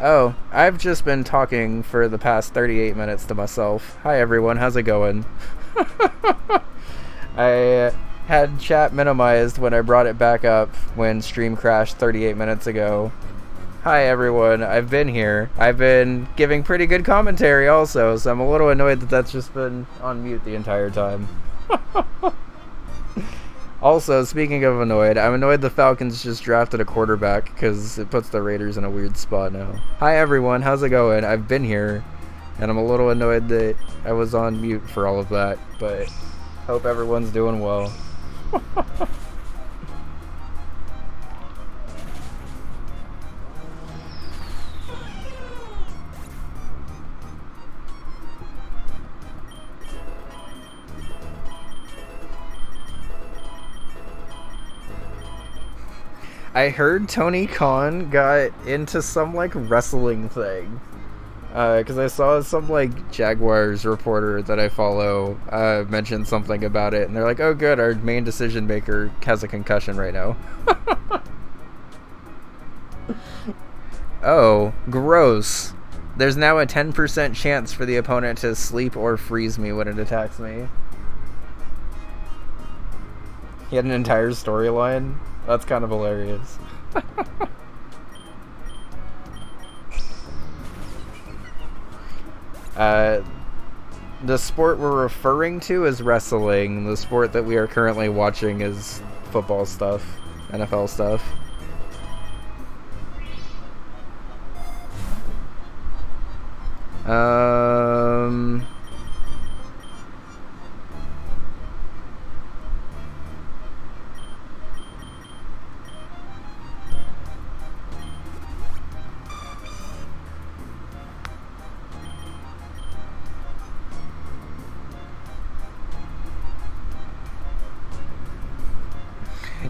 Oh, I've just been talking for the past 38 minutes to myself. Hi everyone, how's it going? I had chat minimized when I brought it back up when stream crashed 38 minutes ago. Hi everyone, I've been here. I've been giving pretty good commentary also, so I'm a little annoyed that that's just been on mute the entire time. Also, speaking of annoyed, I'm annoyed the Falcons just drafted a quarterback because it puts the Raiders in a weird spot now. Hi everyone, how's it going? I've been here, and I'm a little annoyed that I was on mute for all of that, but hope everyone's doing well. I heard Tony Khan got into some like wrestling thing. Because I saw some like Jaguars reporter that I follow mention something about it, and they're like, "Oh, good, our main decision maker has a concussion right now." Oh, gross! There's now a 10% chance for the opponent to sleep or freeze me when it attacks me. He had an entire storyline. That's kind of hilarious. The sport we're referring to is wrestling. The sport that we are currently watching is football stuff, NFL stuff.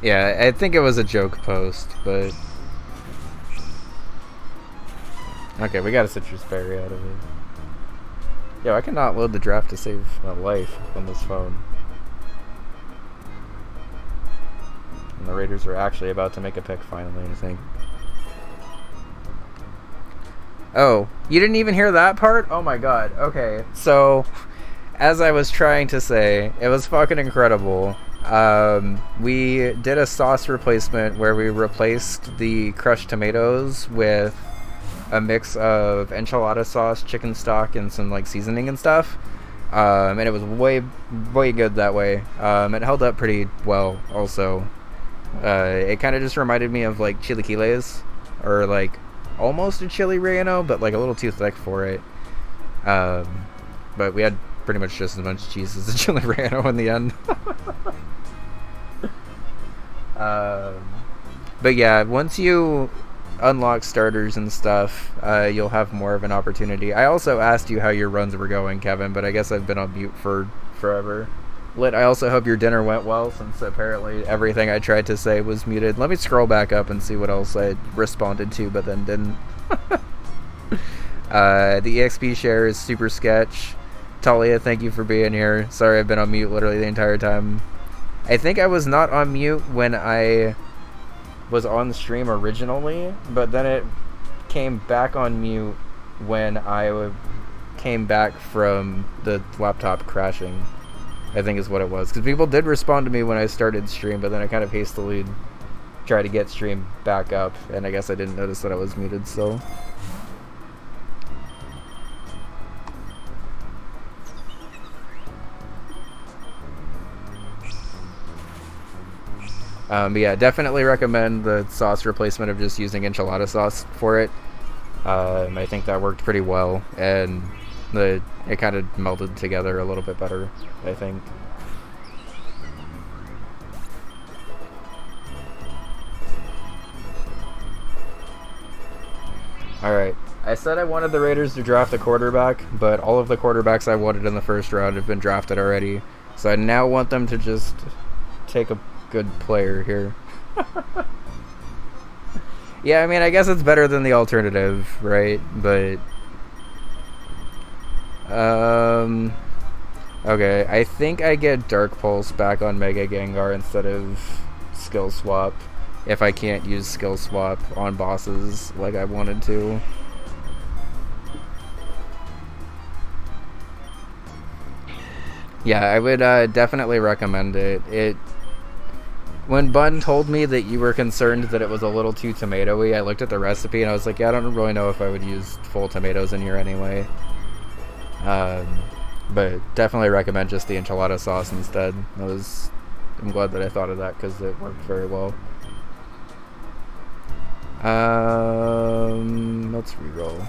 Yeah, I think it was a joke post, but... Okay, we got a citrus berry out of it. Yo, I cannot load the draft to save my life on this phone. And the Raiders are actually about to make a pick finally, I think. Oh, you didn't even hear that part? Oh my god, okay. So, as I was trying to say, it was fucking incredible. We did a sauce replacement where we replaced the crushed tomatoes with a mix of enchilada sauce, chicken stock, and some like seasoning and stuff. And it was way good that way. It held up pretty well also. It kind of just reminded me of like chilaquiles, or like almost a chili relleno, but like a little too thick for it. But we had pretty much just as much cheese as the chili relleno in the end. But yeah, once you unlock starters and stuff, you'll have more of an opportunity. I also asked you how your runs were going, Kevin, but I guess I've been on mute for forever. Lit, I also hope your dinner went well, since apparently everything I tried to say was muted. Let me scroll back up and see what else I responded to, but then didn't. The EXP share is super sketch. Talia, thank you for being here. Sorry I've been on mute literally the entire time. I think I was not on mute when I was on stream originally, but then it came back on mute when I came back from the laptop crashing, I think is what it was. Because people did respond to me when I started stream, but then I kind of hastily tried to get stream back up, and I guess I didn't notice that I was muted still. But yeah, definitely recommend the sauce replacement of just using enchilada sauce for it. I think that worked pretty well, and it kind of melded together a little bit better, I think. Alright, I said I wanted the Raiders to draft a quarterback, but all of the quarterbacks I wanted in the first round have been drafted already, so I now want them to just take a good player here. Yeah, I mean, I guess it's better than the alternative, right? But okay, I think I get Dark Pulse back on Mega Gengar instead of Skill Swap, if I can't use Skill Swap on bosses like I wanted to. Yeah, I would definitely recommend it. When Bun told me that you were concerned that it was a little too tomatoey, I looked at the recipe and I was like, yeah, I don't really know if I would use full tomatoes in here anyway. Um, but definitely recommend just the enchilada sauce instead. I'm glad that I thought of that because it worked very well. Let's reroll.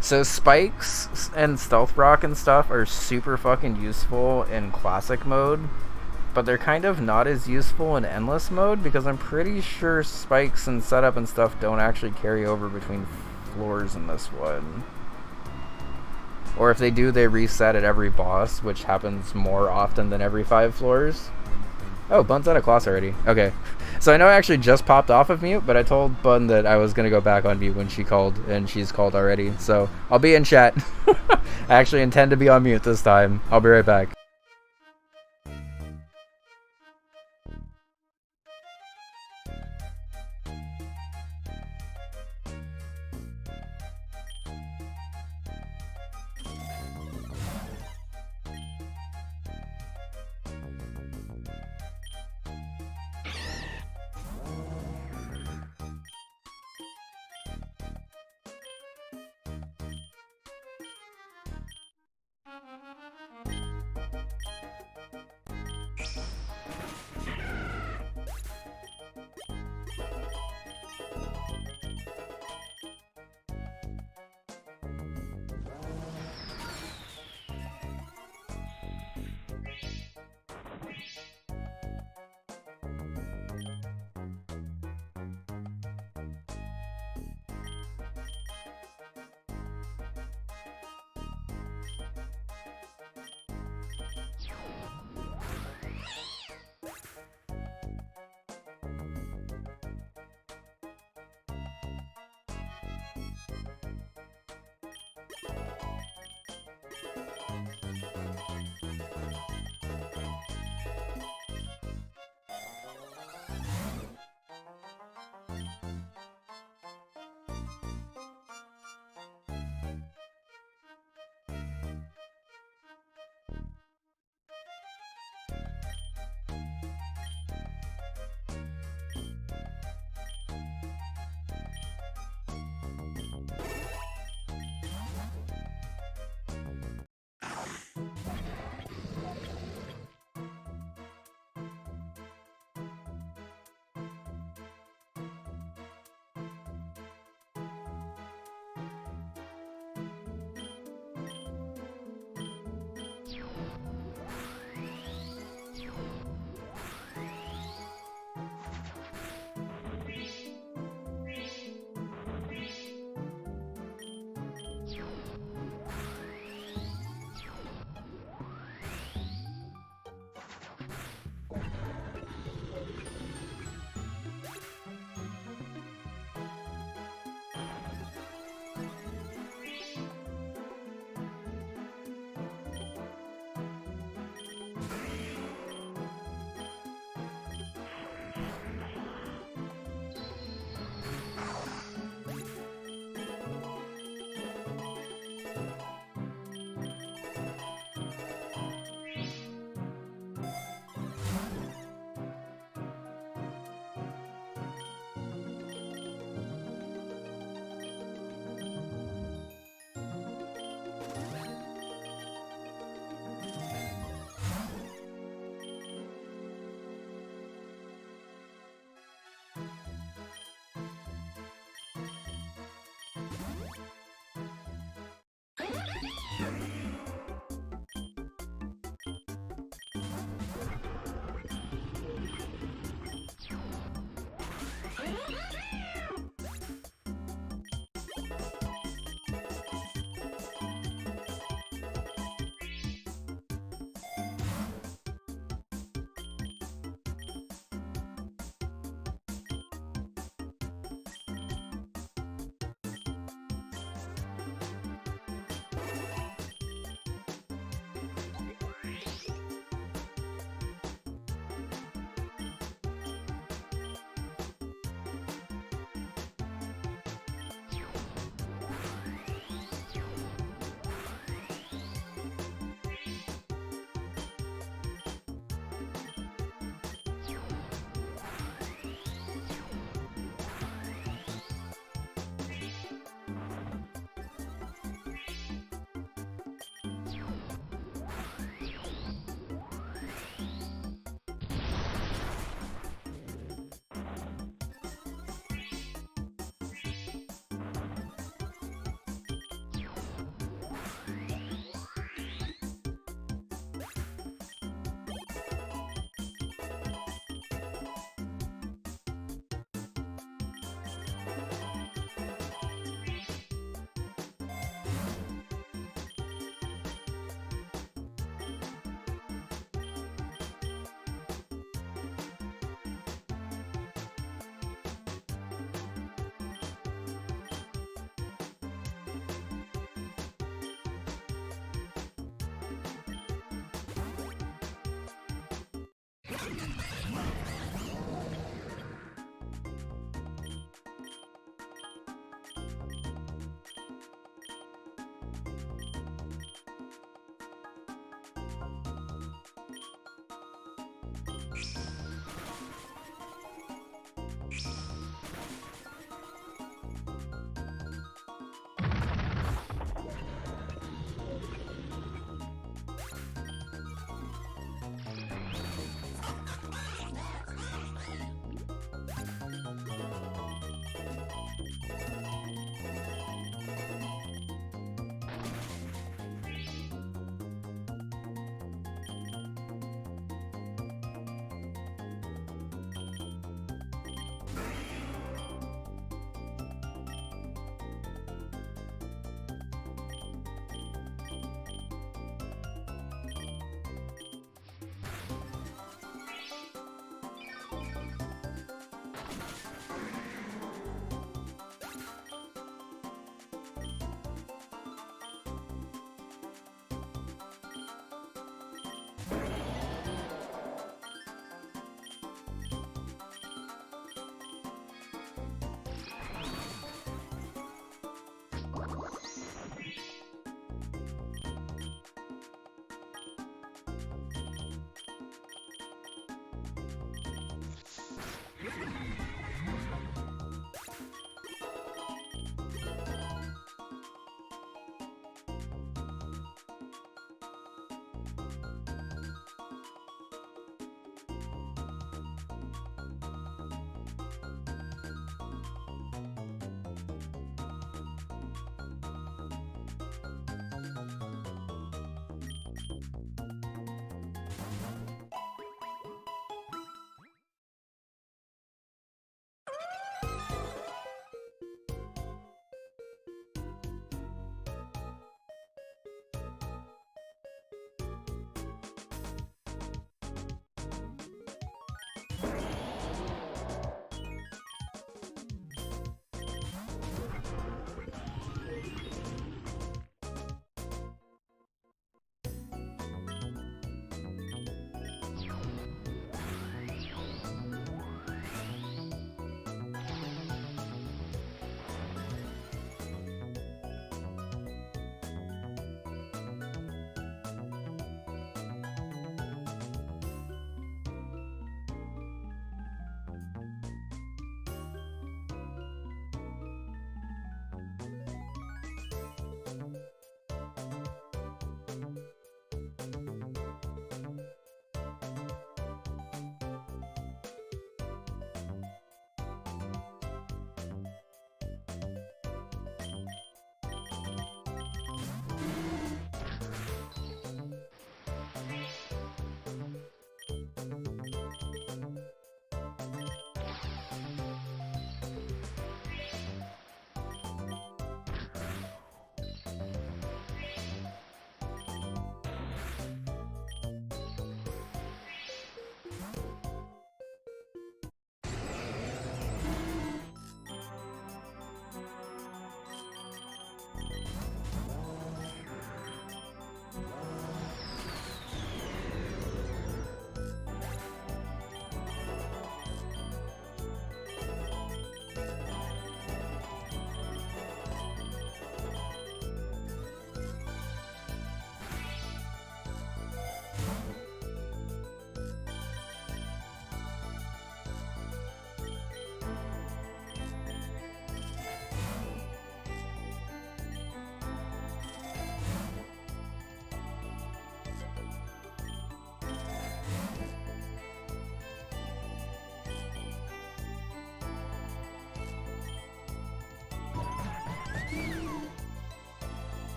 So spikes and stealth rock and stuff are super fucking useful in classic mode, but they're kind of not as useful in endless mode because I'm pretty sure spikes and setup and stuff don't actually carry over between floors in this one. Or if they do, they reset at every boss, which happens more often than every 5 floors. Oh, Bun's out of class already. Okay. So I know I actually just popped off of mute, but I told Bun that I was going to go back on mute when she called, and she's called already. So I'll be in chat. I actually intend to be on mute this time. I'll be right back.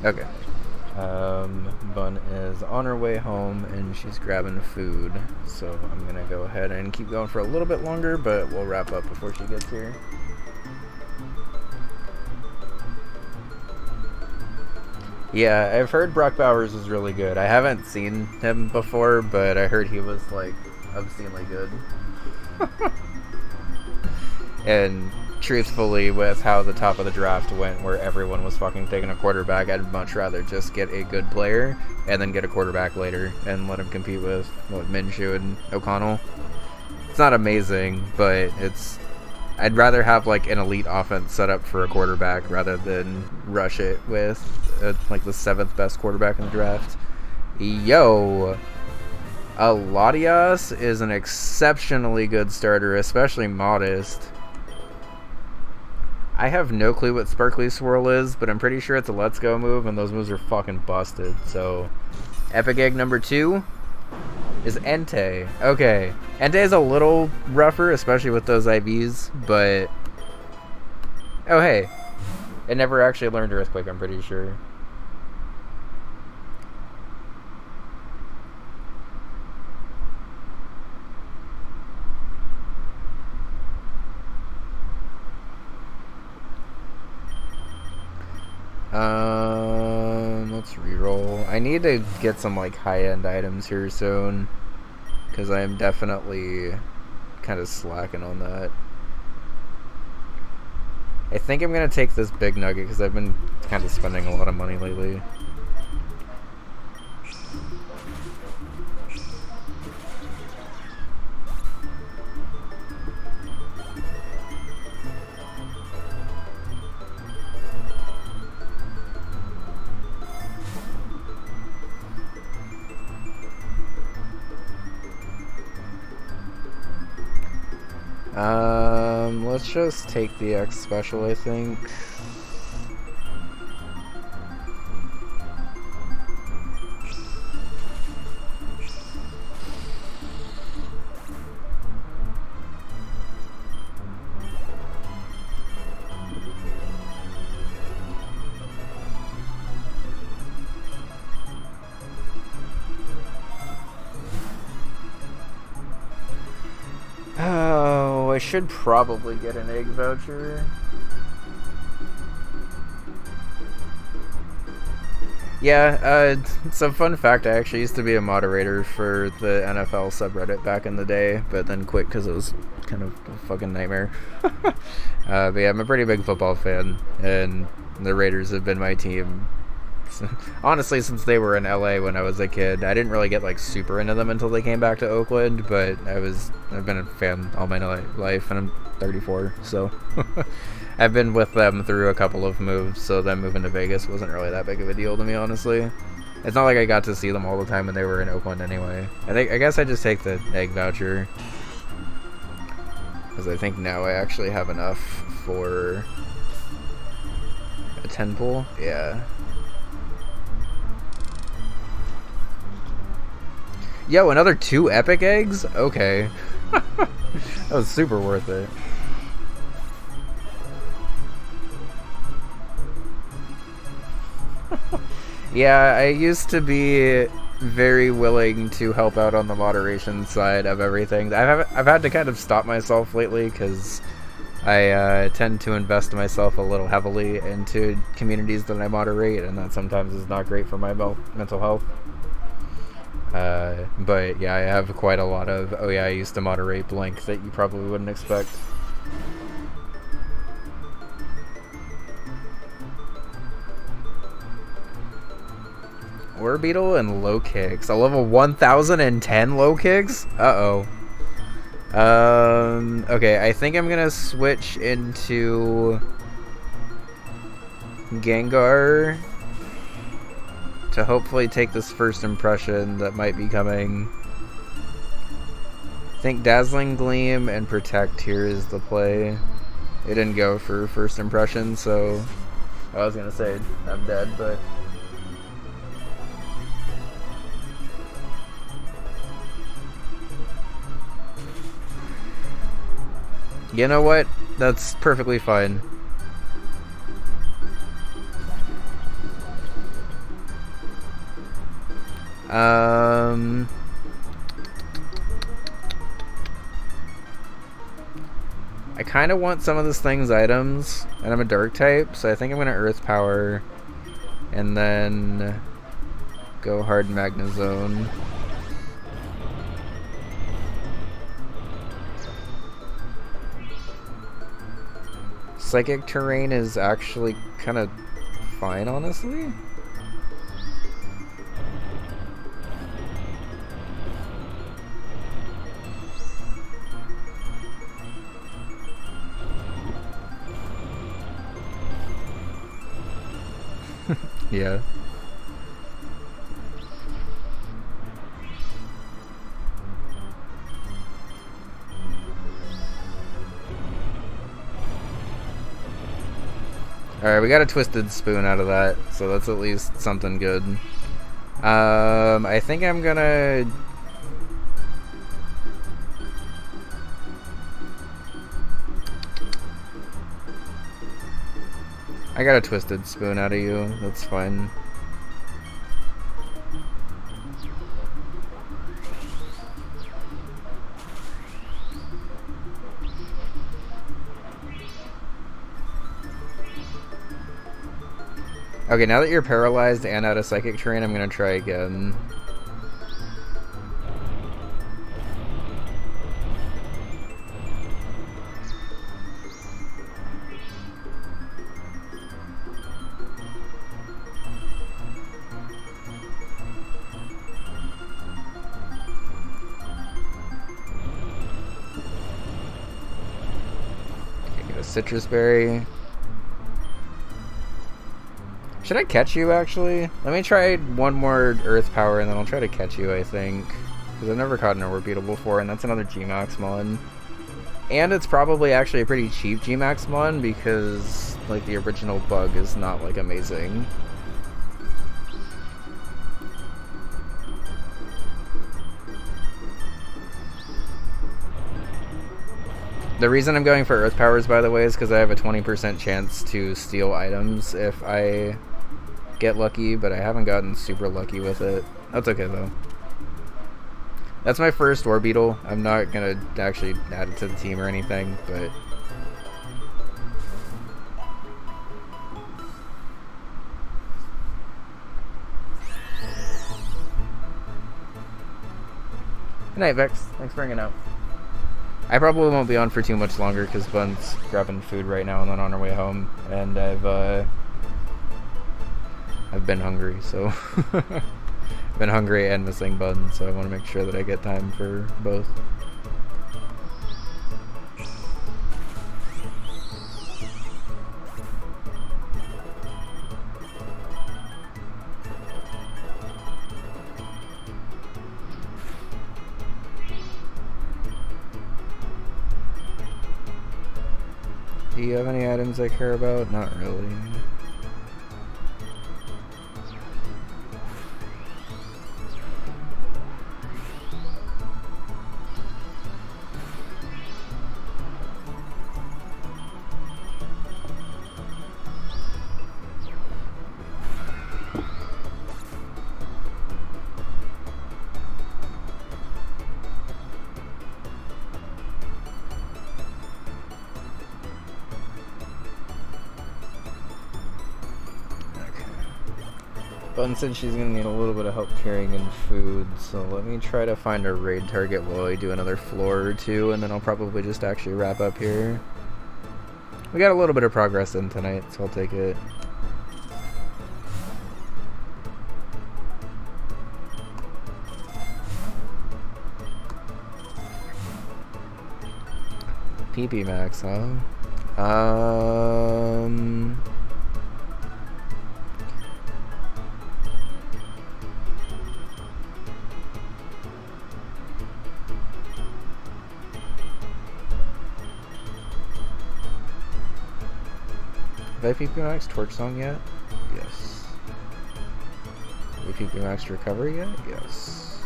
Okay. Bun is on her way home and she's grabbing food. So I'm gonna go ahead and keep going for a little bit longer, but we'll wrap up before she gets here. Yeah, I've heard Brock Bowers is really good. I haven't seen him before, but I heard he was like obscenely good. And truthfully, with how the top of the draft went, where everyone was fucking taking a quarterback, I'd much rather just get a good player and then get a quarterback later and let him compete with Minshew and O'Connell. It's not amazing, but I'd rather have like an elite offense set up for a quarterback rather than rush it with like the 7th best quarterback in the draft. Yo, Aladias is an exceptionally good starter, especially Modest. I have no clue what Sparkly Swirl is, but I'm pretty sure it's a Let's Go move, and those moves are fucking busted. So, Epic Egg number 2 is Entei. Okay, Entei is a little rougher, especially with those IVs, but... Oh, hey. It never actually learned Earthquake, I'm pretty sure. Let's reroll. I need to get some like high-end items here soon, because I am definitely kind of slacking on that. I think I'm gonna take this big nugget because I've been kind of spending a lot of money lately. Let's just take the X special, I think. Oh, I should probably get an egg voucher. Yeah, some fun fact, I actually used to be a moderator for the NFL subreddit back in the day, but then quit because it was kind of a fucking nightmare. But yeah, I'm a pretty big football fan, and the Raiders have been my team. Honestly, since they were in LA when I was a kid. I didn't really get like super into them until they came back to Oakland, but I've been a fan all my life, and I'm 34, so I've been with them through a couple of moves, so them moving to Vegas wasn't really that big of a deal to me, honestly. It's not like I got to see them all the time when they were in Oakland anyway. I guess I just take the egg voucher, because I think now I actually have enough for a 10 pull. Yeah. Yo, another 2 epic eggs? Okay. That was super worth it. Yeah, I used to be very willing to help out on the moderation side of everything. I've had to kind of stop myself lately because I tend to invest myself a little heavily into communities that I moderate, and that sometimes is not great for my mental health. But yeah, I have quite a lot of, oh yeah, I used to moderate blank that you probably wouldn't expect. Orbeetle and low kicks. A level 1010 low kicks? Uh-oh. Okay, I think I'm gonna switch into Gengar to hopefully take this first impression that might be coming. I think Dazzling Gleam and Protect here is the play. It didn't go for first impression, so I was gonna say I'm dead, but you know what? That's perfectly fine. I kind of want some of this thing's items, and I'm a dark type, so I think I'm going to Earth Power, and then go hard Magnezone. Psychic Terrain is actually kind of fine, honestly. Yeah. Alright, we got a Twisted Spoon out of that, so that's at least something good. I think I'm gonna... I got a Twisted Spoon out of you, that's fine. Okay, now that you're paralyzed and out of Psychic Terrain, I'm gonna try again. Okay, get a Citrus Berry. Should I catch you, actually? Let me try one more Earth Power, and then I'll try to catch you, I think. Because I've never caught an Orbeetle before, and that's another G-Max mon. And it's probably actually a pretty cheap G-Max mon, because, like, the original bug is not, like, amazing. The reason I'm going for Earth Powers, by the way, is because I have a 20% chance to steal items if I get lucky, but I haven't gotten super lucky with it. That's okay, though. That's my first Orbeetle. I'm not going to actually add it to the team or anything, but... Good night, Vex. Thanks for hanging out. I probably won't be on for too much longer because Bun's grabbing food right now and then on our way home, and I've been hungry, so I've been hungry and missing Bun, so I want to make sure that I get time for both. Do you have any items I care about? Not really. Bun said she's gonna need a little bit of help carrying in food, so let me try to find a raid target while I do another floor or two, and then I'll probably just actually wrap up here. We got a little bit of progress in tonight, so I'll take it. PP Max, huh? Have I PP Max Torch Song yet? Yes. Have I PP Max Recovery yet? Yes.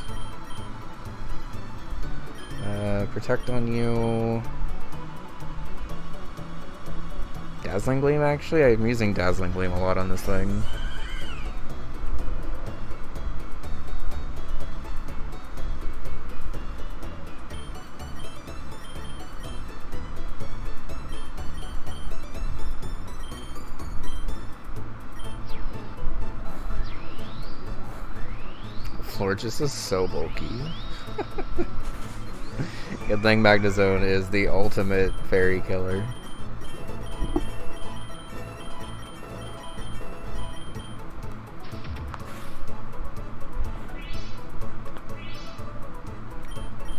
Protect on you. Dazzling Gleam, actually? I'm using Dazzling Gleam a lot on this thing. I'm using Dazzling Gleam a lot on this thing. floor just is so bulky. Good thing Magnezone is the ultimate fairy killer.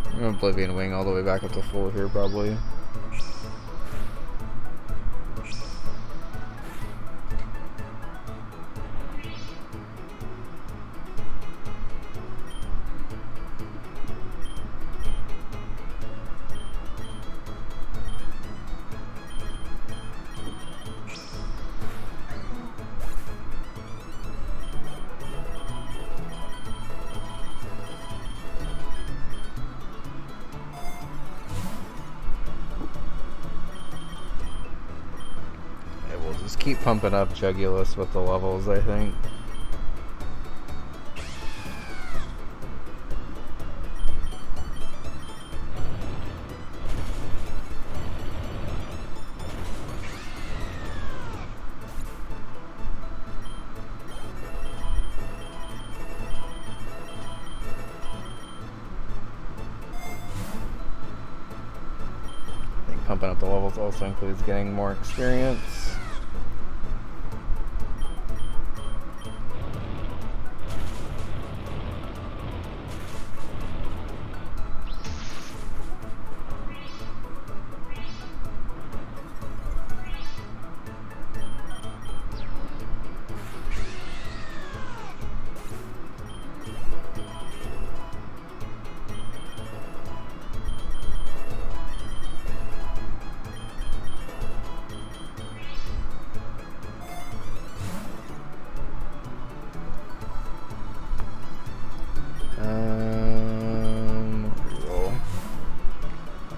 I'm gonna Oblivion Wing all the way back up to full here, probably. Just keep pumping up Jugulus with the levels, I think. I think pumping up the levels also includes getting more experience.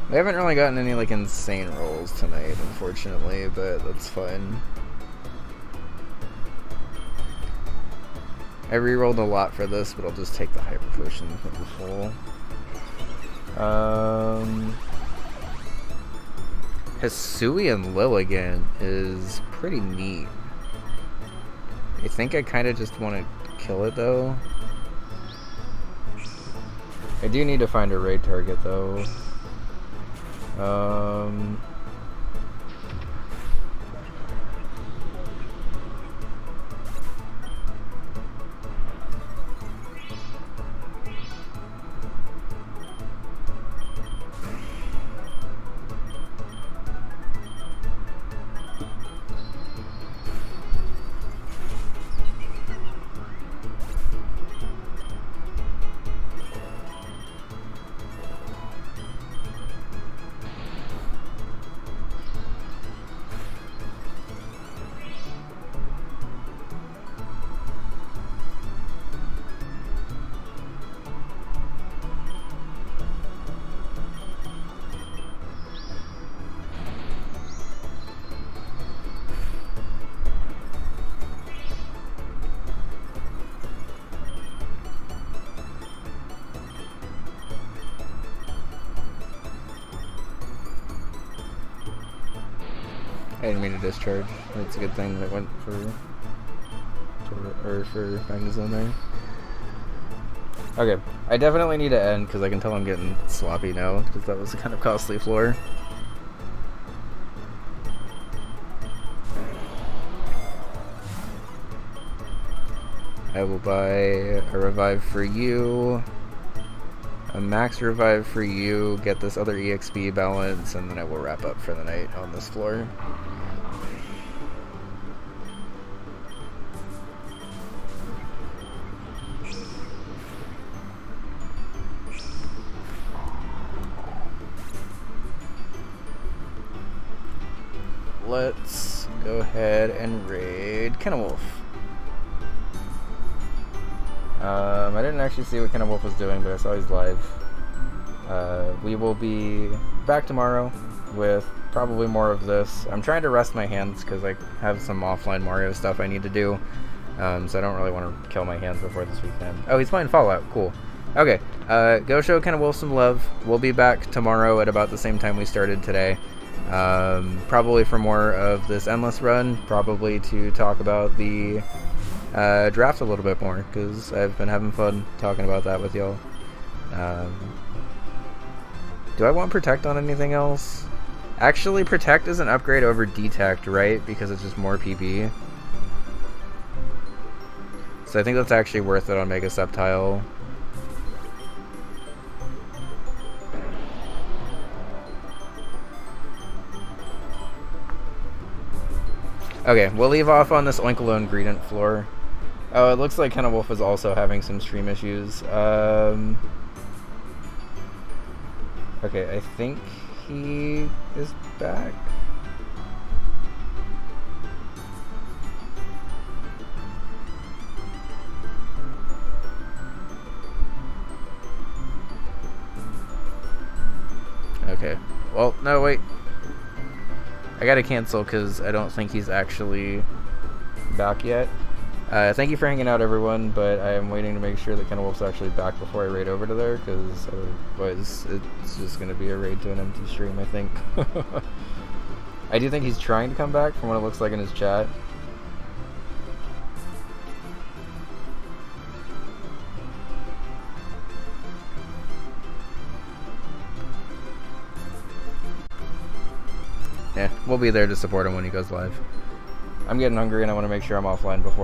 I haven't really gotten any like insane rolls tonight, unfortunately, but that's fine. I re-rolled a lot for this, but I'll just take the Hyper Potion with the full. Hisuian Lilligant is pretty neat. I think I kind of just want to kill it though. I do need to find a raid target though. I didn't mean to discharge. It's a good thing that I went for Magnezone there. Okay, I definitely need to end because I can tell I'm getting sloppy now because that was a kind of costly floor. I will buy a revive for you, a max revive for you, get this other EXP balance, and then I will wrap up for the night on this floor. Let's go ahead and raid Kennewolf. I didn't actually see what Kennewolf was doing, but I saw he's live. We will be back tomorrow with probably more of this. I'm trying to rest my hands because I have some offline Mario stuff I need to do, so I don't really want to kill my hands before this weekend. Oh, he's playing Fallout. Cool. Okay, go show Kennewolf some love. We'll be back tomorrow at about the same time we started today. Probably for more of this Endless run, probably to talk about the draft a little bit more, because I've been having fun talking about that with y'all. Do I want Protect on anything else? Actually, Protect is an upgrade over Detect, right? Because it's just more PB. So I think that's actually worth it on Mega Sceptile. Okay, we'll leave off on this Oinkalone Greedent floor. Oh, it looks like Kenna Wolf is also having some stream issues. Okay, I think he is back. Okay. Well, no, wait. I gotta cancel because I don't think he's actually back yet. Thank you for hanging out, everyone, but I am waiting to make sure that Kenna Wolf's actually back before I raid over to there, because otherwise it's just going to be a raid to an empty stream, I think. I do think he's trying to come back from what it looks like in his chat. Yeah, we'll be there to support him when he goes live. I'm getting hungry and I want to make sure I'm offline before